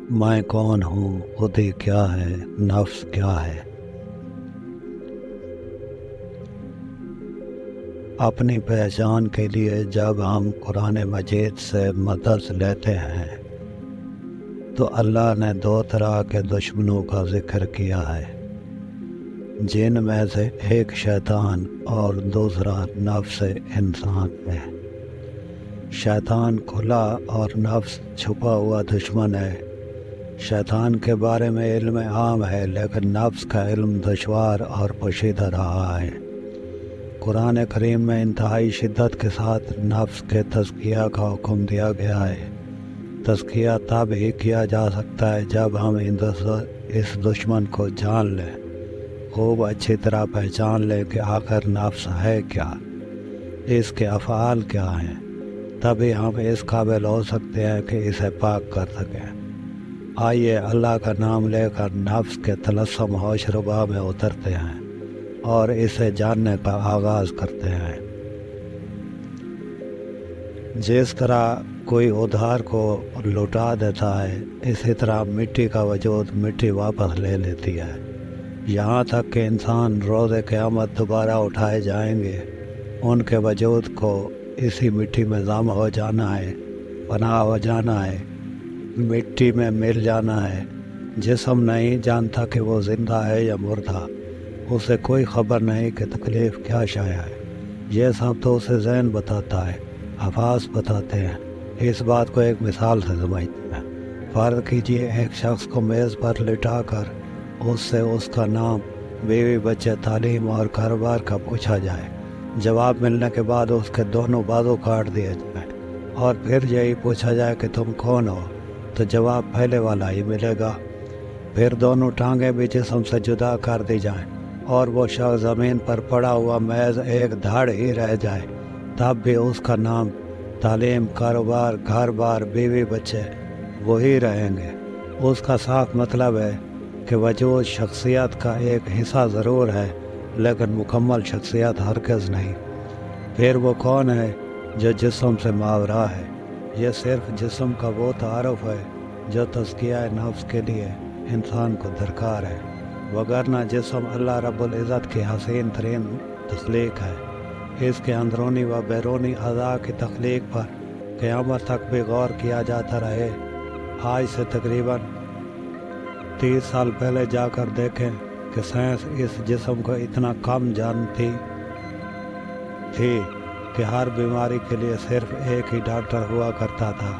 میں کون ہوں، خودی کیا ہے، نفس کیا ہے۔ اپنی پہچان کے لیے جب ہم قرآن مجید سے مدد لیتے ہیں تو اللہ نے دو طرح کے دشمنوں کا ذکر کیا ہے، جن میں سے ایک شیطان اور دوسرا نفس انسان ہے۔ شیطان کھلا اور نفس چھپا ہوا دشمن ہے۔ شیطان کے بارے میں علم عام ہے، لیکن نفس کا علم دشوار اور پوشیدہ رہا ہے۔ قرآن کریم میں انتہائی شدت کے ساتھ نفس کے تزکیہ کا حکم دیا گیا ہے۔ تزکیہ تب ہی کیا جا سکتا ہے جب ہم اس دشمن کو جان لیں، خوب اچھی طرح پہچان لیں کہ آخر نفس ہے کیا، اس کے افعال کیا ہیں، تبھی ہم اس قابل ہو سکتے ہیں کہ اسے پاک کر سکیں۔ آئیے اللہ کا نام لے کر نفس کے طلسم ہوش ربا میں اترتے ہیں اور اسے جاننے کا آغاز کرتے ہیں۔ جس طرح کوئی ادھار کو لوٹا دیتا ہے، اسی طرح مٹی کا وجود مٹی واپس لے لیتی ہے، یہاں تک کہ انسان روز قیامت دوبارہ اٹھائے جائیں گے۔ ان کے وجود کو اسی مٹی میں ضم ہو جانا ہے، پناہ ہو جانا ہے، مٹی میں مل جانا ہے۔ جسم نہیں جانتا کہ وہ زندہ ہے یا مردہ، اسے کوئی خبر نہیں کہ تکلیف کیا شائع ہے۔ یہ سب تو اسے ذہن بتاتا ہے، حواس بتاتے ہیں۔ اس بات کو ایک مثال سے سمجھتے ہیں۔ فرض کیجیے ایک شخص کو میز پر لٹا کر اس سے اس کا نام، بیوی، بچے، تعلیم اور کاروبار کا پوچھا جائے۔ جواب ملنے کے بعد اس کے دونوں بازو کاٹ دیے جائیں اور پھر یہی پوچھا جائے کہ تم کون ہو، تو جواب پہلے والا ہی ملے گا۔ پھر دونوں ٹانگیں بھی جسم سے جدا کر دی جائیں اور وہ شخص زمین پر پڑا ہوا محض ایک دھڑ ہی رہ جائے، تب بھی اس کا نام، تعلیم، کاروبار، گھر بار، بیوی، بچے وہی رہیں گے۔ اس کا صاف مطلب ہے کہ وجود شخصیت کا ایک حصہ ضرور ہے، لیکن مکمل شخصیت ہرگز نہیں۔ پھر وہ کون ہے جو جسم سے ماورا ہے؟ یہ صرف جسم کا وہ تعارف ہے جو تزکیہ نفس کے لیے انسان کو درکار ہے، وگرنہ جسم اللہ رب العزت کی حسین ترین تخلیق ہے۔ اس کے اندرونی و بیرونی اعضاء کی تخلیق پر قیامت تک بھی غور کیا جاتا رہے۔ آج سے تقریباً 30 سال پہلے جا کر دیکھیں کہ سائنس اس جسم کو اتنا کم جانتی تھی کہ ہر بیماری کے لیے صرف ایک ہی ڈاکٹر ہوا کرتا تھا،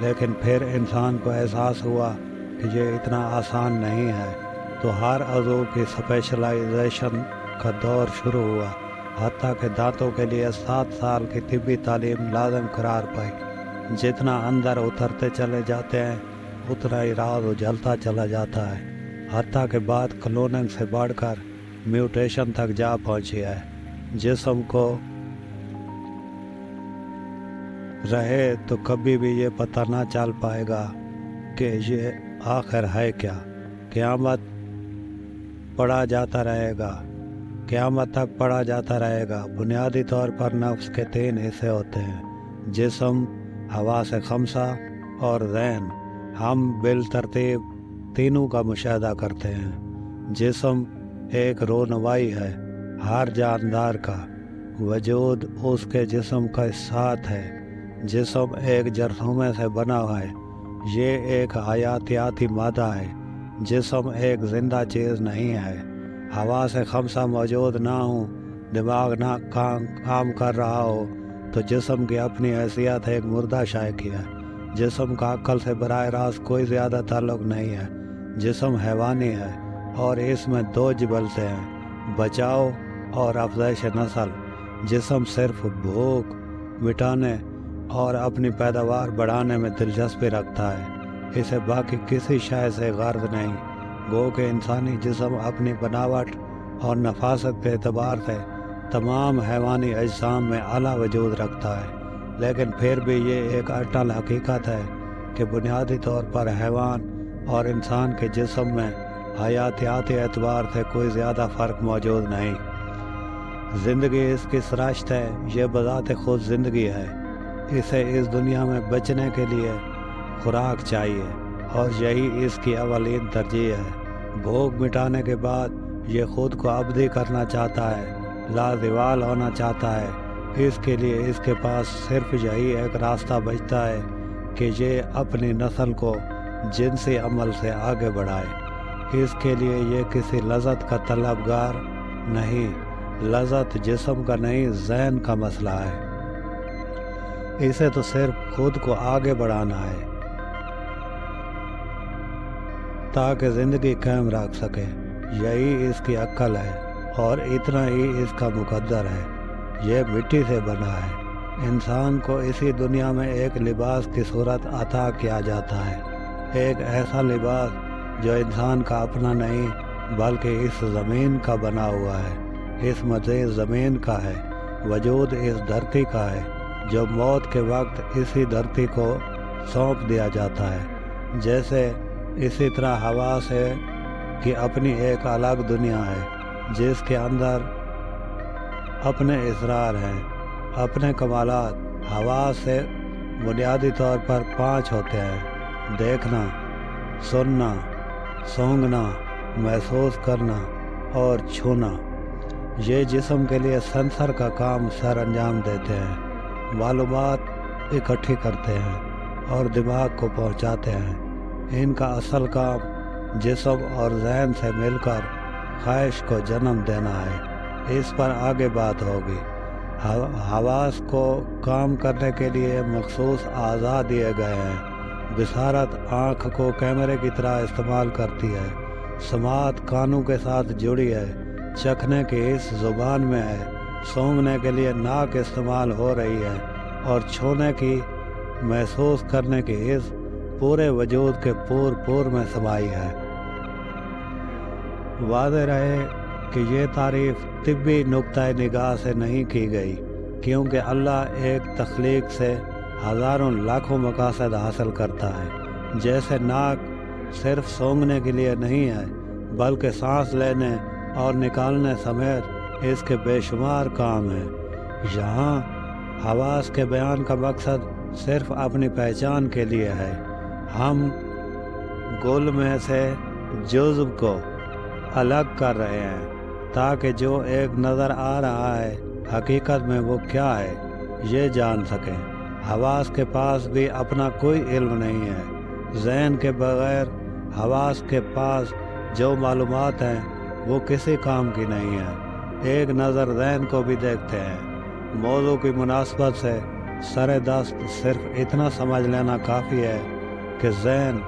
لیکن پھر انسان کو احساس ہوا کہ یہ اتنا آسان نہیں ہے، تو ہر عضو کی اسپیشلائزیشن کا دور شروع ہوا، حتیٰ کہ دانتوں کے لیے 7 سال کی طبی تعلیم لازم قرار پائی۔ جتنا اندر اترتے چلے جاتے ہیں اتنا ہی راز اجلتا چلا جاتا ہے، حتیٰ کہ بات کلوننگ سے بڑھ کر میوٹیشن تک جا پہنچی ہے۔ جسم کو رہے تو کبھی بھی یہ پتہ نہ چل پائے گا کہ یہ آخر ہے کیا۔ قیامت پڑھا جاتا رہے گا، قیامت تک پڑھا جاتا رہے گا۔ بنیادی طور پر نفس کے 3 حصے ہوتے ہیں، جسم، حواس خمسہ اور ذہن۔ ہم بالترتیب تینوں کا مشاہدہ کرتے ہیں۔ جسم ایک رونمائی ہے ہر جاندار کا، وجود اس کے جسم کا ساتھ ہے۔ جسم ایک جرثومے سے بنا ہوا ہے، یہ ایک حیاتیاتی مادہ ہے۔ جسم ایک زندہ چیز نہیں ہے۔ حواس خمسہ موجود نہ ہوں، دماغ نہ کام کر رہا ہو، تو جسم کی اپنی حیثیت ایک مردہ شے کی ہے۔ جسم کا عقل سے براہ راست کوئی زیادہ تعلق نہیں ہے۔ جسم حیوانی ہے اور اس میں 2 جبلتیں ہیں، بچاؤ اور افزائش نسل۔ جسم صرف بھوک مٹانے اور اپنی پیداوار بڑھانے میں دلچسپی رکھتا ہے، اسے باقی کسی شے سے غرض نہیں۔ گو کہ انسانی جسم اپنی بناوٹ اور نفاست کے اعتبار سے تمام حیوانی اجسام میں اعلیٰ وجود رکھتا ہے، لیکن پھر بھی یہ ایک اٹل حقیقت ہے کہ بنیادی طور پر حیوان اور انسان کے جسم میں حیاتیاتی اعتبار سے کوئی زیادہ فرق موجود نہیں۔ زندگی اس کی سرشت ہے، یہ بذات خود زندگی ہے۔ اسے اس دنیا میں بچنے کے لیے خوراک چاہیے، اور یہی اس کی اولین ترجیح ہے۔ بھوک مٹانے کے بعد یہ خود کو ابدی کرنا چاہتا ہے، لازوال ہونا چاہتا ہے۔ اس کے لیے اس کے پاس صرف یہی ایک راستہ بچتا ہے کہ یہ اپنی نسل کو جنسی عمل سے آگے بڑھائے۔ اس کے لیے یہ کسی لذت کا طلبگار نہیں، لذت جسم کا نہیں ذہن کا مسئلہ ہے۔ اسے تو صرف خود کو آگے بڑھانا ہے تاکہ زندگی قائم رکھ سکے۔ یہی اس کی عقل ہے اور اتنا ہی اس کا مقدر ہے۔ یہ مٹی سے بنا ہے۔ انسان کو اسی دنیا میں ایک لباس کی صورت عطا کیا جاتا ہے، ایک ایسا لباس جو انسان کا اپنا نہیں بلکہ اس زمین کا بنا ہوا ہے، اس مزید زمین کا ہے۔ وجود اس دھرتی کا ہے جو موت کے وقت اسی دھرتی کو سونپ دیا جاتا ہے۔ جیسے اسی طرح حواس ہے کہ اپنی ایک الگ دنیا ہے جس کے اندر اپنے اسرار ہیں، اپنے کمالات۔ حواس سے بنیادی طور پر 5 ہوتے ہیں: دیکھنا، سننا، سونگھنا، محسوس کرنا اور چھونا۔ یہ جسم کے لیے سینسر کا کام سر انجام دیتے ہیں، معلومات اکٹھی کرتے ہیں اور دماغ کو پہنچاتے ہیں۔ ان کا اصل کام جسم اور ذہن سے مل کر خواہش کو جنم دینا ہے۔ اس پر آگے بات ہوگی۔ حواس کو کام کرنے کے لیے مخصوص اعضاء دیے گئے ہیں۔ بصارت آنکھ کو کیمرے کی طرح استعمال کرتی ہے، سماعت کانوں کے ساتھ جڑی ہے، چکھنے کی حس زبان میں ہے، سونگھنے کے لیے ناک استعمال ہو رہی ہے اور چھونے کی، محسوس کرنے کی حس پورے وجود کے پور میں سمائی ہے۔ واضح رہے کہ یہ تعریف طبی نقطۂ نگاہ سے نہیں کی گئی، کیونکہ اللہ ایک تخلیق سے ہزاروں لاکھوں مقاصد حاصل کرتا ہے۔ جیسے ناک صرف سونگھنے کے لیے نہیں ہے بلکہ سانس لینے اور نکالنے سمیت اس کے بے شمار کام ہیں۔ یہاں حواس کے بیان کا مقصد صرف اپنی پہچان کے لیے ہے۔ ہم گل میں سے جزو کو الگ کر رہے ہیں تاکہ جو ایک نظر آ رہا ہے حقیقت میں وہ کیا ہے یہ جان سکیں۔ حواس کے پاس بھی اپنا کوئی علم نہیں ہے۔ ذہن کے بغیر حواس کے پاس جو معلومات ہیں وہ کسی کام کی نہیں ہیں۔ ایک نظر ذہن کو بھی دیکھتے ہیں۔ موضوع کی مناسبت سے سر دست صرف اتنا سمجھ لینا کافی ہے کہ ذہن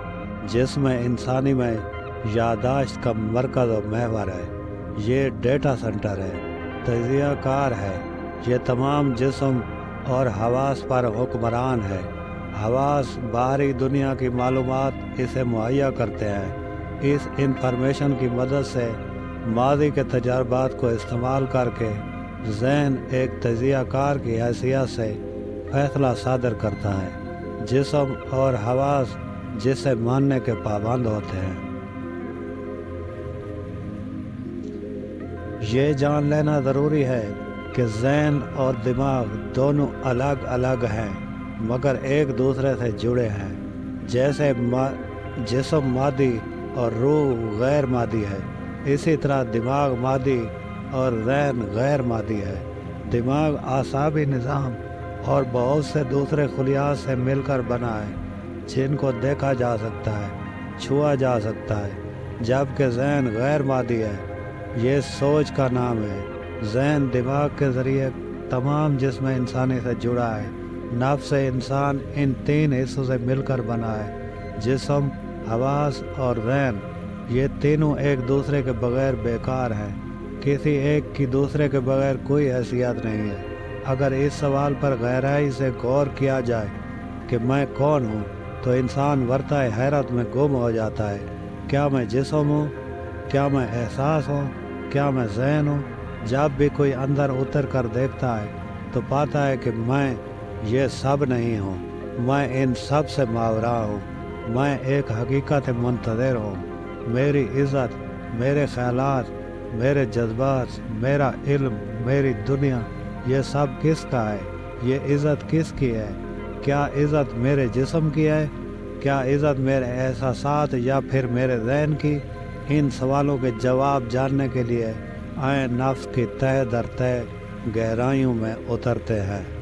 جسم انسانی میں یادداشت کا مرکز و محور ہے۔ یہ ڈیٹا سینٹر ہے، تجزیہ کار ہے۔ یہ تمام جسم اور حواس پر حکمران ہے۔ حواس باہری دنیا کی معلومات اسے مہیا کرتے ہیں۔ اس انفارمیشن کی مدد سے ماضی کے تجربات کو استعمال کر کے ذہن ایک تجزیہ کار کی حیثیت سے فیصلہ صادر کرتا ہے۔ جسم اور حواس جسے ماننے کے پابند ہوتے ہیں۔ یہ جان لینا ضروری ہے کہ ذہن اور دماغ دونوں الگ الگ ہیں مگر ایک دوسرے سے جڑے ہیں۔ جیسے جسم مادی اور روح غیر مادی ہے، اسی طرح دماغ مادی اور ذہن غیر مادی ہے۔ دماغ اعصابی نظام اور بہت سے دوسرے خلیات سے مل کر بنا ہے جن کو دیکھا جا سکتا ہے، چھوا جا سکتا ہے، جبکہ ذہن غیر مادی ہے، یہ سوچ کا نام ہے۔ ذہن دماغ کے ذریعے تمام جسم انسانی سے جڑا ہے۔ نفس انسان ان 3 حصوں سے مل کر بنا ہے: جسم، حواس اور ذہن۔ یہ تینوں ایک دوسرے کے بغیر بیکار ہیں۔ کسی ایک کی دوسرے کے بغیر کوئی حیثیت نہیں ہے۔ اگر اس سوال پر گہرائی سے غور کیا جائے کہ میں کون ہوں تو انسان ورطۂ حیرت میں گم ہو جاتا ہے۔ کیا میں جسم ہوں؟ کیا میں احساس ہوں؟ کیا میں ذہن ہوں؟ جب بھی کوئی اندر اتر کر دیکھتا ہے تو پاتا ہے کہ میں یہ سب نہیں ہوں، میں ان سب سے ماورا ہوں۔ میں ایک حقیقت منتظر ہوں۔ میری عزت، میرے خیالات، میرے جذبات، میرا علم، میری دنیا، یہ سب کس کا ہے؟ یہ عزت کس کی ہے؟ کیا عزت میرے جسم کی ہے کیا عزت میرے احساسات یا پھر میرے ذہن کی؟ ان سوالوں کے جواب جاننے کے لیے آئیں نفس کی تہ در تہ گہرائیوں میں اترتے ہیں۔